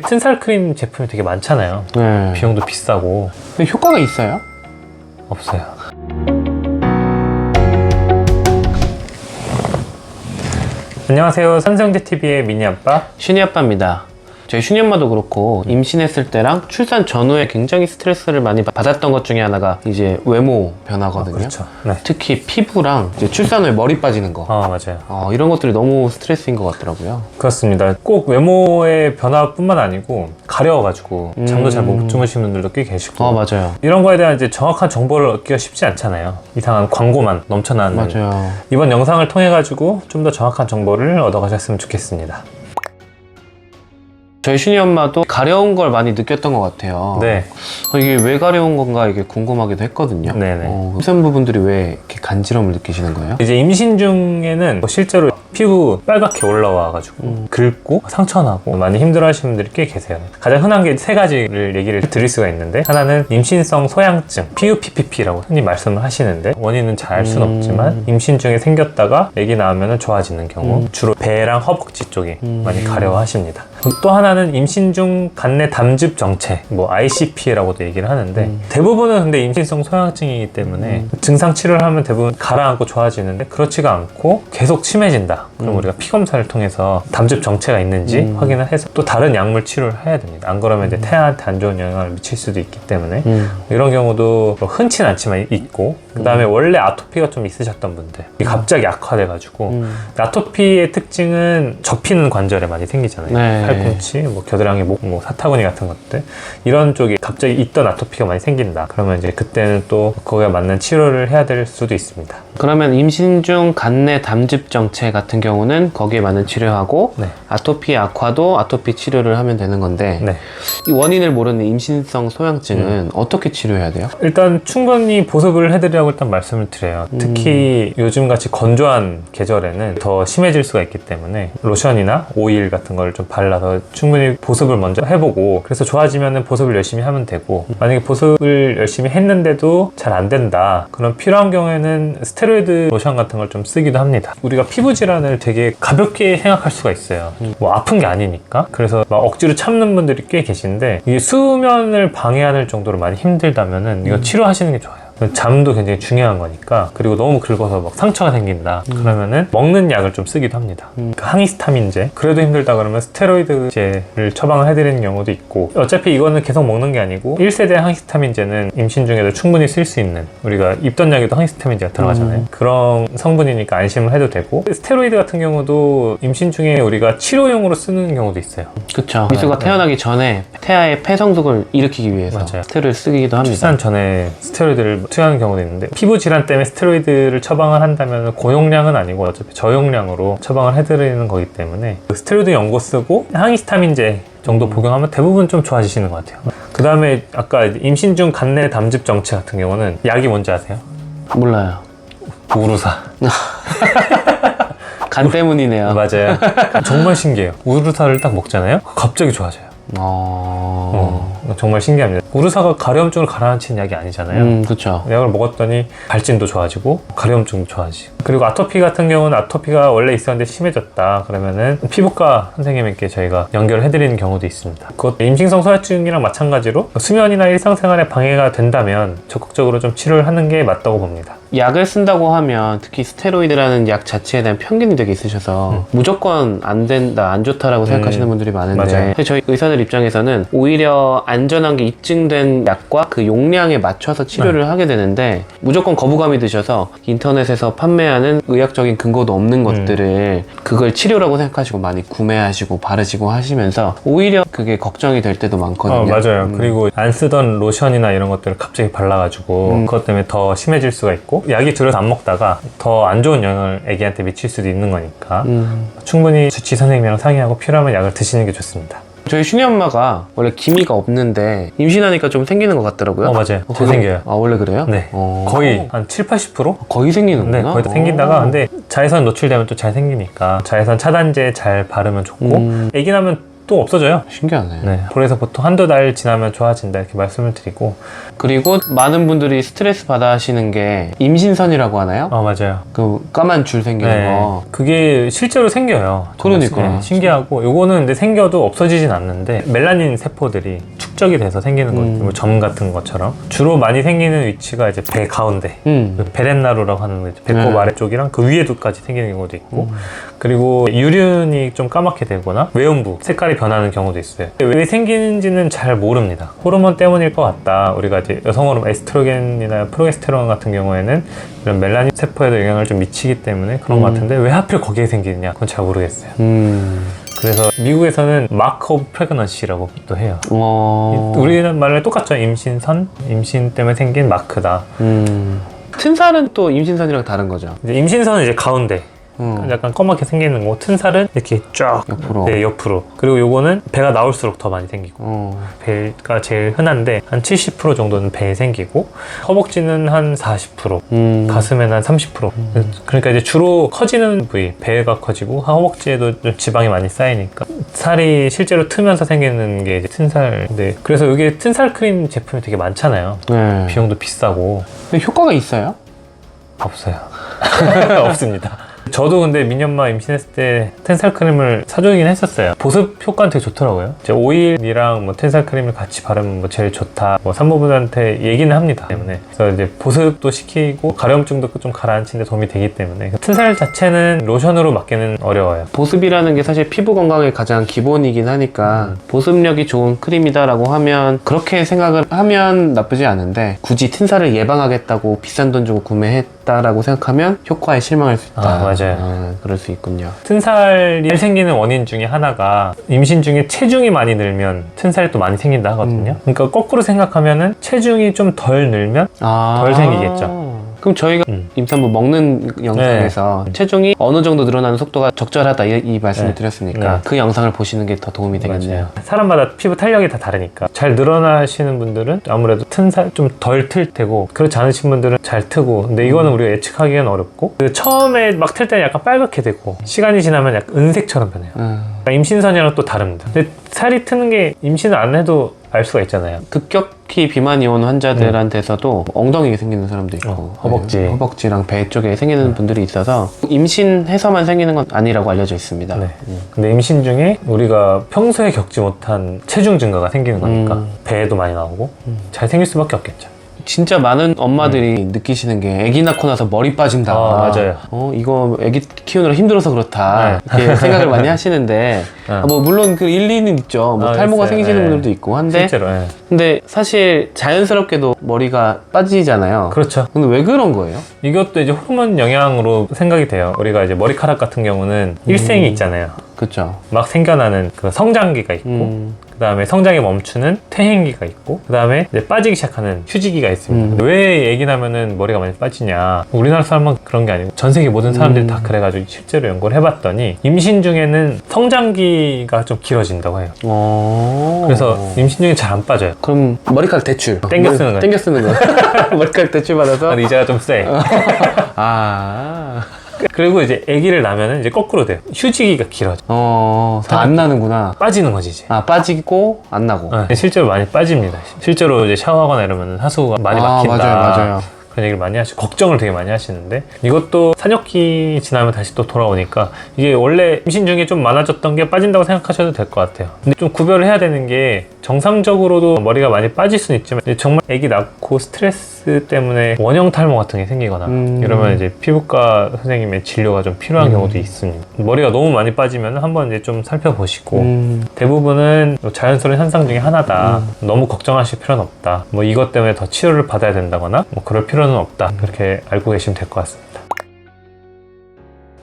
튼살 크림 제품이 되게 많잖아요. 네. 비용도 비싸고. 근데 효과가 있어요? 없어요. 안녕하세요. 산성제TV의 미니아빠 슈니아빠입니다. 저희 슈니엄마도 그렇고 임신했을 때랑 출산 전후에 굉장히 스트레스를 많이 받았던 것 중에 하나가 이제 외모 변화거든요. 그렇죠. 네. 특히 피부랑 이제 출산 후에 머리 빠지는 거. 맞아요. 이런 것들이 너무 스트레스인 것 같더라고요. 그렇습니다. 꼭 외모의 변화뿐만 아니고 가려워가지고 잠도 잘 못 주무시는 분들도 꽤 계시고. 맞아요. 이런 거에 대한 이제 정확한 정보를 얻기가 쉽지 않잖아요. 이상한 광고만 넘쳐나는. 맞아요. 이번 영상을 통해 가지고 좀 더 정확한 정보를 얻어가셨으면 좋겠습니다. 저희 슈니엄마도 가려운 걸 많이 느꼈던 것 같아요. 네. 이게 왜 가려운 건가 이게 궁금하기도 했거든요. 네네. 임산 부분들이 왜 이렇게 간지럼을 느끼시는 거예요? 이제 임신 중에는 실제로 피부 빨갛게 올라와가지고 긁고 상처나고 많이 힘들어하시는 분들이 꽤 계세요. 가장 흔한 게 세 가지를 얘기를 드릴 수가 있는데, 하나는 임신성 소양증 PUPPP라고 흔히 말씀을 하시는데, 원인은 잘 알 수는 없지만 임신 중에 생겼다가 아기 낳으면 좋아지는 경우, 주로 배랑 허벅지 쪽에 많이 가려워하십니다. 또 하나는 임신 중 간내 담즙 정체, ICP라고도 얘기를 하는데, 대부분은 근데 임신성 소양증이기 때문에 증상 치료를 하면 대부분 가라앉고 좋아지는데, 그렇지가 않고 계속 심해진다. 그럼 우리가 피 검사를 통해서 담즙 정체가 있는지 확인을 해서 또 다른 약물 치료를 해야 됩니다. 안 그러면 이제 태아한테 안 좋은 영향을 미칠 수도 있기 때문에 이런 경우도 흔치는 않지만 있고, 그 다음에 원래 아토피가 좀 있으셨던 분들, 갑자기 악화돼가지고 아토피의 특징은 접히는 관절에 많이 생기잖아요. 네. 팔꿈치, 겨드랑이, 목, 사타구니 같은 것들, 이런 쪽에 갑자기 있던 아토피가 많이 생긴다. 그러면 이제 그때는 또 거기에 맞는 치료를 해야 될 수도 있습니다. 그러면 임신 중 간내 담즙 정체 같은 경우는 거기에 맞는 치료하고, 네. 아토피 악화도 아토피 치료를 하면 되는 건데, 네. 이 원인을 모르는 임신성 소양증은 어떻게 치료해야 돼요? 일단 충분히 보습을 해드리라고 일단 말씀을 드려요. 특히 요즘같이 건조한 계절에는 더 심해질 수가 있기 때문에 로션이나 오일 같은 걸 좀 발라서 충분히 보습을 먼저 해보고, 그래서 좋아지면 보습을 열심히 하면 되고, 만약에 보습을 열심히 했는데도 잘 안 된다, 그럼 필요한 경우에는 스테로이드 로션 같은 걸 좀 쓰기도 합니다. 우리가 피부 질환을 되게 가볍게 생각할 수가 있어요. 아픈 게 아니니까. 그래서 막 억지로 참는 분들이 꽤 계신데, 이게 수면을 방해하는 정도로 많이 힘들다면은 이거 치료하시는 게 좋아요. 잠도 굉장히 중요한 거니까. 그리고 너무 긁어서 상처가 생긴다 그러면은 먹는 약을 좀 쓰기도 합니다. 항히스타민제, 그래도 힘들다 그러면 스테로이드제를 처방을 해드리는 경우도 있고, 어차피 이거는 계속 먹는 게 아니고 1세대 항히스타민제는 임신 중에도 충분히 쓸 수 있는, 우리가 입던 약에도 항히스타민제가 들어가잖아요. 그런 성분이니까 안심을 해도 되고, 스테로이드 같은 경우도 임신 중에 우리가 치료용으로 쓰는 경우도 있어요. 그쵸. 미수가 태어나기 전에 태아의 폐성숙을 일으키기 위해서 맞아요. 스테로이드를 쓰기도 합니다. 출산 전에 스테로이드를 투여하는 경우도 있는데, 피부 질환 때문에 스테로이드를 처방을 한다면 고용량은 아니고 어차피 저용량으로 처방을 해드리는 거기 때문에 스테로이드 연고 쓰고 항히스타민제 정도 복용하면 대부분 좀 좋아지시는 것 같아요. 그 다음에 아까 임신 중 간내 담즙 정체 같은 경우는 약이 뭔지 아세요? 몰라요. 우루사. 간 때문이네요. 맞아요. 정말 신기해요. 우루사를 딱 먹잖아요, 갑자기 좋아져요. 정말 신기합니다. 우루사가 가려움증을 가라앉히는 약이 아니잖아요. 그쵸. 약을 먹었더니 발진도 좋아지고 가려움증도 좋아지고, 그리고 아토피 같은 경우는 아토피가 원래 있었는데 심해졌다 그러면은 피부과 선생님께 저희가 연결을 해드리는 경우도 있습니다. 그것도 임신성 소양증이랑 마찬가지로 수면이나 일상생활에 방해가 된다면 적극적으로 좀 치료를 하는 게 맞다고 봅니다. 약을 쓴다고 하면 특히 스테로이드라는 약 자체에 대한 편견이 되게 있으셔서 무조건 안 된다, 안 좋다라고 생각하시는 분들이 많은데, 맞아요. 저희 의사들 입장에서는 오히려 안전한 게 입증된 약과 그 용량에 맞춰서 치료를 하게 되는데, 무조건 거부감이 드셔서 인터넷에서 판매하는 의학적인 근거도 없는 것들을 그걸 치료라고 생각하시고 많이 구매하시고 바르시고 하시면서 오히려 그게 걱정이 될 때도 많거든요. 맞아요. 그리고 안 쓰던 로션이나 이런 것들을 갑자기 발라가지고 그것 때문에 더 심해질 수가 있고, 약이 들어서 안 먹다가 더 안 좋은 영향을 애기한테 미칠 수도 있는 거니까 충분히 수치 선생님이랑 상의하고 필요하면 약을 드시는 게 좋습니다. 저희 슈니 엄마가 원래 기미가 없는데 임신하니까 좀 생기는 것 같더라고요. 맞아요. 잘 생겨요. 원래 그래요? 네. 거의 한 7-80%? 거의 생기는구나. 네, 거의 다 생긴다가, 근데 자외선 노출되면 또 잘 생기니까 자외선 차단제 잘 바르면 좋고, 애기 나면 또 없어져요. 신기하네. 네. 그래서 보통 한두 달 지나면 좋아진다 이렇게 말씀을 드리고. 그리고 많은 분들이 스트레스 받아 하시는 게 임신선이라고 하나요? 맞아요. 그 까만 줄 생기는 거. 그게 실제로 생겨요. 그러니까. 네, 신기하고 요거는 근데 생겨도 없어지진 않는데 멜라닌 세포들이 축적이 돼서 생기는 거죠. 뭐 점 같은 것처럼. 주로 많이 생기는 위치가 이제 배 가운데 그 베렌나루라고 하는 거죠. 배꼽 아래쪽이랑 그 위에도까지 생기는 경우도 있고 그리고 유륜이 좀 까맣게 되거나 외음부 색깔이 변하는 경우도 있어요. 왜 생기는지는 잘 모릅니다. 호르몬 때문일 것 같다. 우리가 이제 여성 호르몬 에스트로겐이나 프로게스테론 같은 경우에는 이런 멜라닌 세포에도 영향을 좀 미치기 때문에 그런 것 같은데 왜 하필 거기에 생기느냐 그건 잘 모르겠어요. 그래서 미국에서는 마크 오브 프레그넌시라고 또 해요. 우리말로 똑같죠. 임신선, 임신 때문에 생긴 마크다. 튼살은 또 임신선이랑 다른 거죠. 이제 임신선은 이제 가운데 약간 검맣게 생기는 거고 튼살은 이렇게 쫙 옆으로. 네, 옆으로. 그리고 요거는 배가 나올수록 더 많이 생기고 배가 제일 흔한데 한 70% 정도는 배에 생기고 허벅지는 한 40% 가슴에는 한 30% 그러니까 이제 주로 커지는 부위 배가 커지고 허벅지에도 좀 지방이 많이 쌓이니까 살이 실제로 트면서 생기는 게 이제 튼살인데 그래서 여기 튼살 크림 제품이 되게 많잖아요. 네. 비용도 비싸고. 근데 효과가 있어요? 없어요. 없습니다. 저도 근데 민년마 임신했을 때 텐살 크림을 사주긴 했었어요. 보습 효과는 되게 좋더라고요. 이제 오일이랑 뭐 텐살 크림을 같이 바르면 뭐 제일 좋다. 뭐 산모분한테 얘기는 합니다. 때문에 그래서 이제 보습도 시키고 가려움증도 좀 가라앉히는 데 도움이 되기 때문에 텐살 자체는 로션으로 맡기는 어려워요. 보습이라는 게 사실 피부 건강의 가장 기본이긴 하니까 보습력이 좋은 크림이다라고 하면 그렇게 생각을 하면 나쁘지 않은데 굳이 튼살을 예방하겠다고 비싼 돈 주고 구매했다라고 생각하면 효과에 실망할 수 있다. 맞아요. 그럴 수 있군요. 튼살이 생기는 원인 중에 하나가 임신 중에 체중이 많이 늘면 튼살이 또 많이 생긴다 하거든요. 그러니까 거꾸로 생각하면은 체중이 좀 덜 늘면 덜 생기겠죠. 그럼 저희가 임산부 먹는 영상에서 체중이 어느 정도 늘어나는 속도가 적절하다 이 말씀을 드렸으니까 그 영상을 보시는 게 더 도움이 되겠네요. 맞아요. 사람마다 피부 탄력이 다 다르니까 잘 늘어나시는 분들은 아무래도 튼살 좀 덜 틀 테고 그렇지 않으신 분들은 잘 트고 근데 이거는 우리가 예측하기는 어렵고 처음에 막 틀 때는 약간 빨갛게 되고 시간이 지나면 약간 은색처럼 변해요. 그러니까 임신선이랑 또 다릅니다. 근데 살이 트는 게 임신을 안 해도 알 수가 있잖아요. 급격히 비만이 온 환자들한테서도 엉덩이가 생기는 사람도 있고 허벅지. 네, 허벅지랑 배 쪽에 생기는 분들이 있어서 임신해서만 생기는 건 아니라고 알려져 있습니다. 네. 근데 임신 중에 우리가 평소에 겪지 못한 체중 증가가 생기는 거니까 배에도 많이 나오고 잘 생길 수밖에 없겠죠. 진짜 많은 엄마들이 느끼시는 게 아기 낳고 나서 머리 빠진다. 맞아요. 이거 아기 키우느라 힘들어서 그렇다. 이렇게 생각을 많이 하시는데 뭐 물론 그 일리는 있죠. 뭐 탈모가 있어요. 생기시는 분들도 있고 한데 실제로. 근데 사실 자연스럽게도 머리가 빠지잖아요. 그렇죠. 근데 왜 그런 거예요? 이것도 이제 호르몬 영향으로 생각이 돼요. 우리가 이제 머리카락 같은 경우는 일생이 있잖아요. 그렇죠. 막 생겨나는 그 성장기가 있고 그 다음에 성장이 멈추는 퇴행기가 있고 그 다음에 이제 빠지기 시작하는 휴지기가 있습니다. 왜 애기 나면은 머리가 많이 빠지냐 우리나라 사람만 그런 게 아니고 전 세계 모든 사람들이 다 그래가지고 실제로 연구를 해봤더니 임신 중에는 성장기가 좀 길어진다고 해요. 그래서 임신 중에 잘 안 빠져요. 그럼 머리카락 대출 땡겨 쓰는 거예요. 땡겨 쓰는 거 머리카락 대출 받아서 근데 이자가 좀 세. 그리고 이제 아기를 낳으면 이제 거꾸로 돼요. 휴지기가 길어져. 다 안 나는구나. 빠지는 거지 이제. 빠지고 안 나고. 실제로 많이 빠집니다. 실제로 이제 샤워하거나 이러면 하수구가 많이 막힌다. 맞아요. 그런 얘기를 많이 하시고 걱정을 되게 많이 하시는데 이것도 산역기 지나면 다시 또 돌아오니까 이게 원래 임신 중에 좀 많아졌던 게 빠진다고 생각하셔도 될 것 같아요. 근데 좀 구별을 해야 되는 게 정상적으로도 머리가 많이 빠질 수는 있지만 정말 아기 낳고 스트레스 때문에 원형 탈모 같은 게 생기거나 이러면 이제 피부과 선생님의 진료가 좀 필요한 경우도 있습니다. 머리가 너무 많이 빠지면 한번 이제 좀 살펴보시고 대부분은 자연스러운 현상 중에 하나다. 너무 걱정하실 필요는 없다. 뭐 이것 때문에 더 치료를 받아야 된다거나 뭐 그럴 필요는 없다. 그렇게 알고 계시면 될 것 같습니다.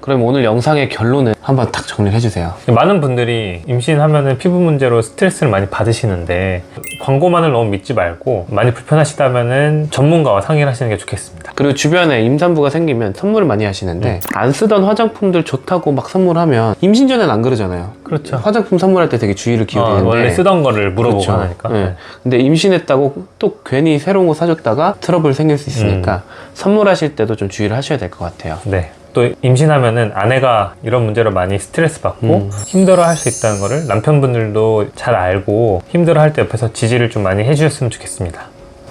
그럼 오늘 영상의 결론을 한번 딱 정리를 해주세요. 많은 분들이 임신하면은 피부 문제로 스트레스를 많이 받으시는데 광고만을 너무 믿지 말고 많이 불편하시다면은 전문가와 상의를 하시는 게 좋겠습니다. 그리고 주변에 임산부가 생기면 선물을 많이 하시는데 안 쓰던 화장품들 좋다고 막 선물하면 임신 전에는 안 그러잖아요. 그렇죠. 화장품 선물할 때 되게 주의를 기울이는데 원래 쓰던 거를 물어보고 그렇죠. 하니까. 네. 근데 임신했다고 또 괜히 새로운 거 사줬다가 트러블 생길 수 있으니까 선물하실 때도 좀 주의를 하셔야 될 것 같아요. 네. 또 임신하면은 아내가 이런 문제로 많이 스트레스 받고 힘들어 할 수 있다는 거를 남편분들도 잘 알고 힘들어 할 때 옆에서 지지를 좀 많이 해주셨으면 좋겠습니다.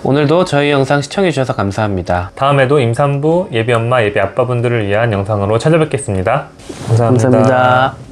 오늘도 저희 영상 시청해주셔서 감사합니다. 다음에도 임산부, 예비 엄마, 예비 아빠분들을 위한 영상으로 찾아뵙겠습니다. 감사합니다. 감사합니다.